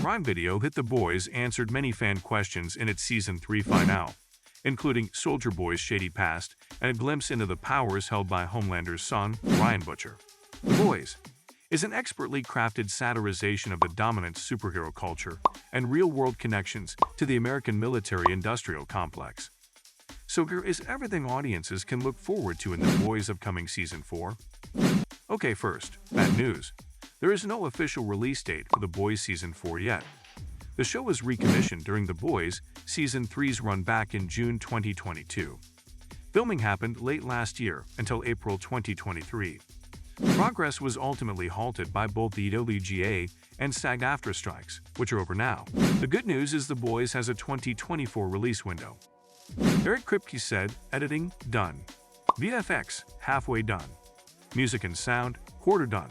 Prime Video hit The Boys answered many fan questions in its Season 3 finale, including Soldier Boy's shady past and a glimpse into the powers held by Homelander's son, Ryan Butcher. The Boys is an expertly crafted satirization of the dominant superhero culture and real-world connections to the American military-industrial complex. So here is everything audiences can look forward to in The Boys' upcoming Season 4. Okay, first, bad news. There is no official release date for The Boys Season 4 yet. The show was recommissioned during The Boys Season 3's run back in June 2022. Filming happened late last year until April 2023. Progress was ultimately halted by both the WGA and SAG-AFTRA strikes, which are over now. The good news is The Boys has a 2024 release window. Eric Kripke said, editing, done. VFX, halfway done. Music and sound, quarter done.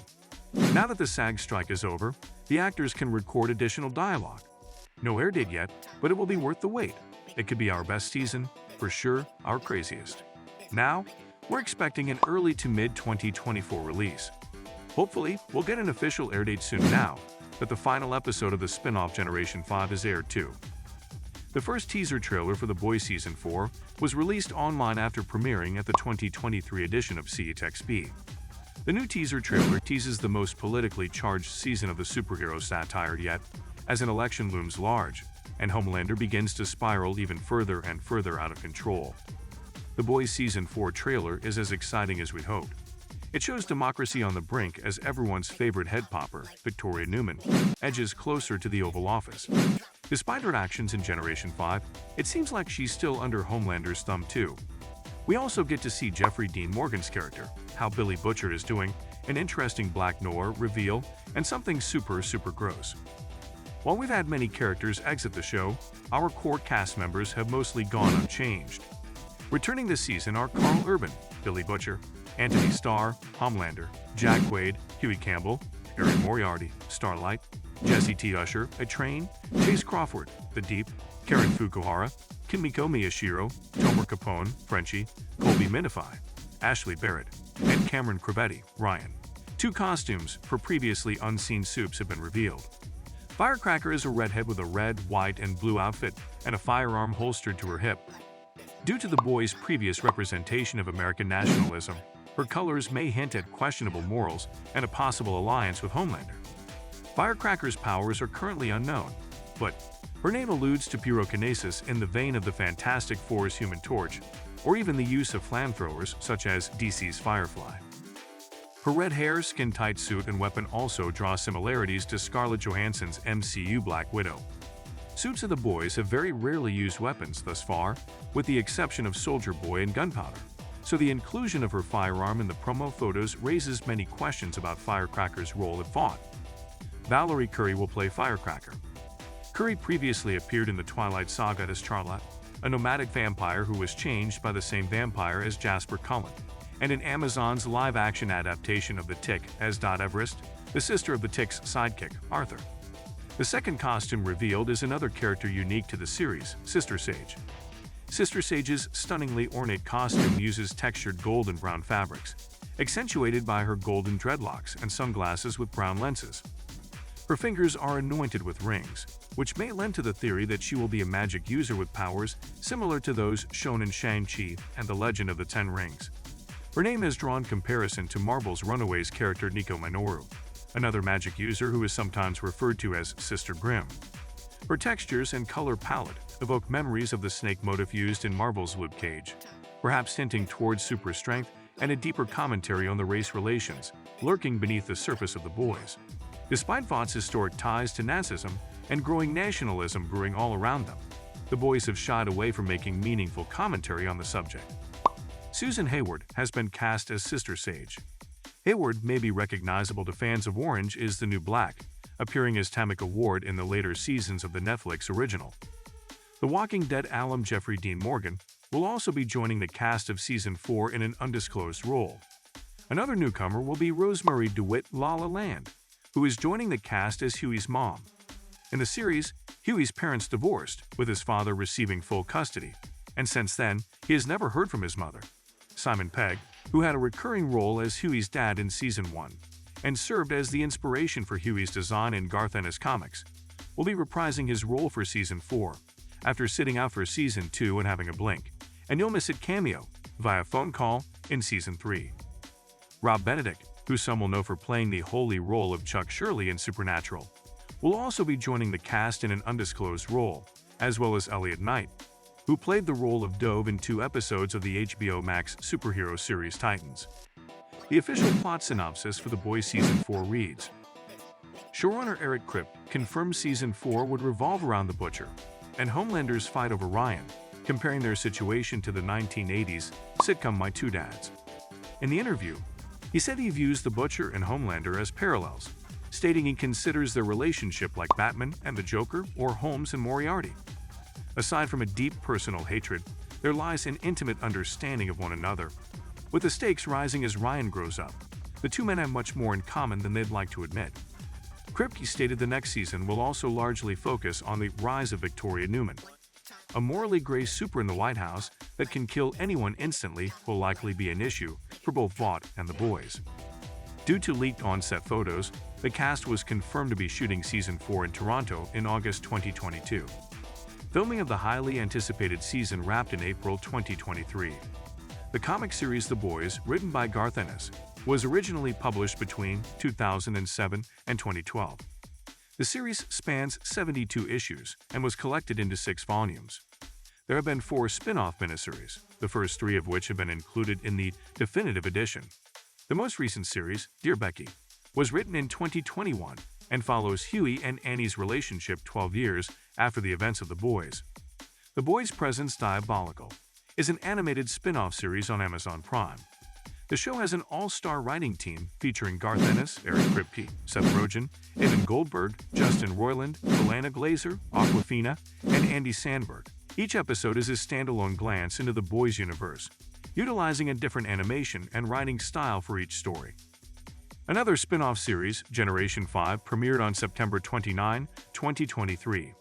Now that the SAG strike is over, the actors can record additional dialogue. No air date yet, but it will be worth the wait. It could be our best season, for sure, our craziest. Now, we're expecting an early to mid-2024 release. Hopefully, we'll get an official air date soon now that the final episode of the spin-off Generation 5 is aired too. The first teaser trailer for The Boys Season 4 was released online after premiering at the 2023 edition of CHXP. The new teaser trailer teases the most politically charged season of the superhero satire yet, as an election looms large, and Homelander begins to spiral even further and further out of control. The Boys Season 4 trailer is as exciting as we'd hoped. It shows democracy on the brink as everyone's favorite head popper, Victoria Newman, edges closer to the Oval Office. Despite her actions in Generation 5, it seems like she's still under Homelander's thumb too. We also get to see Jeffrey Dean Morgan's character, how Billy Butcher is doing, an interesting Black Noir reveal, and something super gross. While we've had many characters exit the show, our core cast members have mostly gone unchanged. Returning this season are Carl Urban, Billy Butcher, Anthony Starr, Homelander, Jack Quaid, Huey Campbell, Harry Moriarty, Starlight, Jesse T. Usher, A Train, Chase Crawford, The Deep, Karen Fukuhara, Kimiko Miyashiro, Tomer Capone, Frenchie, Colby Minify, Ashley Barrett, and Cameron Crevetti, Ryan. 2 costumes for previously unseen soups have been revealed. Firecracker is a redhead with a red, white, and blue outfit and a firearm holstered to her hip. Due to the Boys' previous representation of American nationalism, her colors may hint at questionable morals and a possible alliance with Homelander. Firecracker's powers are currently unknown, but her name alludes to pyrokinesis in the vein of the Fantastic Four's Human Torch, or even the use of flamethrowers such as DC's Firefly. Her red hair, skin-tight suit, and weapon also draw similarities to Scarlett Johansson's MCU Black Widow. Suits of the Boys have very rarely used weapons thus far, with the exception of Soldier Boy and gunpowder, so the inclusion of her firearm in the promo photos raises many questions about Firecracker's role at Vought. Valerie Curry will play Firecracker. Curry previously appeared in the Twilight Saga as Charlotte, a nomadic vampire who was changed by the same vampire as Jasper Cullen, and in Amazon's live-action adaptation of The Tick as Dot Everest, the sister of the Tick's sidekick, Arthur. The second costume revealed is another character unique to the series, Sister Sage. Sister Sage's stunningly ornate costume uses textured gold and brown fabrics, accentuated by her golden dreadlocks and sunglasses with brown lenses. Her fingers are anointed with rings, which may lend to the theory that she will be a magic user with powers similar to those shown in Shang-Chi and the Legend of the Ten Rings. Her name has drawn comparison to Marvel's Runaways character Nico Minoru, another magic user who is sometimes referred to as Sister Grimm. Her textures and color palette evoke memories of the snake motif used in Marvel's Luke Cage, perhaps hinting towards super strength and a deeper commentary on the race relations lurking beneath the surface of the Boys. Despite Vought's historic ties to Nazism and growing nationalism brewing all around them, the Boys have shied away from making meaningful commentary on the subject. Susan Hayward has been cast as Sister Sage. Hayward may be recognizable to fans of Orange is the New Black, appearing as Tamika Ward in the later seasons of the Netflix original. The Walking Dead alum Jeffrey Dean Morgan will also be joining the cast of Season 4 in an undisclosed role. Another newcomer will be Rosemary DeWitt La Land, who is joining the cast as Huey's mom. In the series, Huey's parents divorced, with his father receiving full custody, and since then, he has never heard from his mother. Simon Pegg, who had a recurring role as Huey's dad in Season 1, and served as the inspiration for Huey's design in Garth Ennis comics, will be reprising his role for Season 4, after sitting out for Season 2 and having a blink, and you'll miss it cameo via phone call in Season 3. Rob Benedict, who some will know for playing the holy role of Chuck Shirley in Supernatural, will also be joining the cast in an undisclosed role, as well as Elliot Knight, who played the role of Dove in 2 episodes of the HBO Max superhero series Titans. The official plot synopsis for The Boys Season 4 reads, showrunner Eric Kripke confirmed Season 4 would revolve around the Butcher and Homelander's fight over Ryan, comparing their situation to the 1980s sitcom My Two Dads. In the interview, he said he views the Butcher and Homelander as parallels, stating he considers their relationship like Batman and the Joker or Holmes and Moriarty. Aside from a deep personal hatred, there lies an intimate understanding of one another. With the stakes rising as Ryan grows up, the two men have much more in common than they'd like to admit. Kripke stated the next season will also largely focus on the rise of Victoria Newman. A morally gray super in the White House that can kill anyone instantly will likely be an issue for both Vought and the boys. Due to leaked on-set photos, the cast was confirmed to be shooting Season 4 in Toronto in August 2022. Filming of the highly anticipated season wrapped in April 2023. The comic series The Boys, written by Garth Ennis, was originally published between 2007 and 2012. The series spans 72 issues and was collected into 6 volumes. There have been 4 spin-off miniseries, the first 3 of which have been included in the definitive edition. The most recent series, Dear Becky, was written in 2021 and follows Huey and Annie's relationship 12 years after the events of The Boys. The Boys' Presence Diabolical is an animated spin-off series on Amazon Prime. The show has an all-star writing team featuring Garth Ennis, Eric Kripke, Seth Rogen, Evan Goldberg, Justin Roiland, Ilana Glazer, Awkwafina, and Andy Samberg. Each episode is a standalone glance into the Boys universe, utilizing a different animation and writing style for each story. Another spin-off series, Generation 5, premiered on September 29, 2023.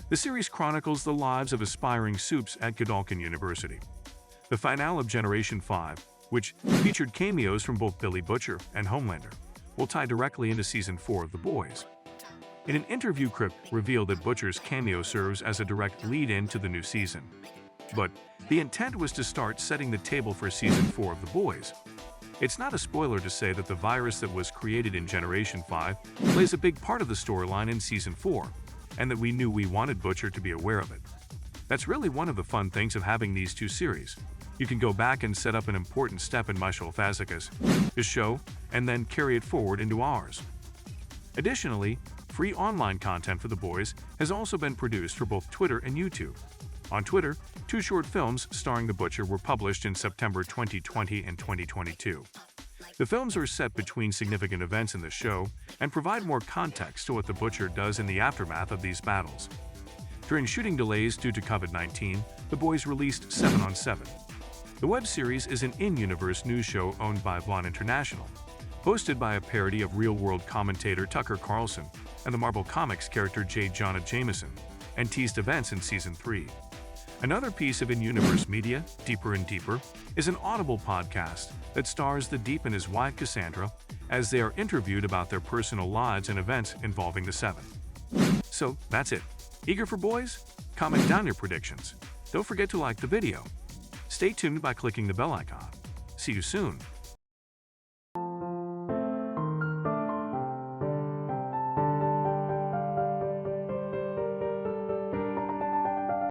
The series chronicles the lives of aspiring supes at Godolphin University. The finale of Generation 5, which featured cameos from both Billy Butcher and Homelander, will tie directly into Season 4 of The Boys. In an interview, Kripke revealed that Butcher's cameo serves as a direct lead-in to the new season. But the intent was to start setting the table for Season 4 of The Boys. It's not a spoiler to say that the virus that was created in Generation 5 plays a big part of the storyline in Season 4, and that we knew we wanted Butcher to be aware of it. That's really one of the fun things of having these 2 series. You can go back and set up an important step in Michael Fazekas' show and then carry it forward into ours. Additionally, free online content for The Boys has also been produced for both Twitter and YouTube. On Twitter, 2 short films starring the Butcher were published in September 2020 and 2022. The films are set between significant events in the show and provide more context to what the Butcher does in the aftermath of these battles. During shooting delays due to COVID-19, The Boys released 7 on 7. The web series is an in-universe news show owned by Vaughn International, hosted by a parody of real-world commentator Tucker Carlson and the Marvel Comics character J. Jonah Jameson, and teased events in Season 3. Another piece of in-universe media, Deeper and Deeper, is an Audible podcast that stars the Deep and his wife Cassandra as they are interviewed about their personal lives and events involving the Seven. So, that's it. Eager for Boys? Comment down your predictions. Don't forget to like the video. Stay tuned by clicking the bell icon. See you soon.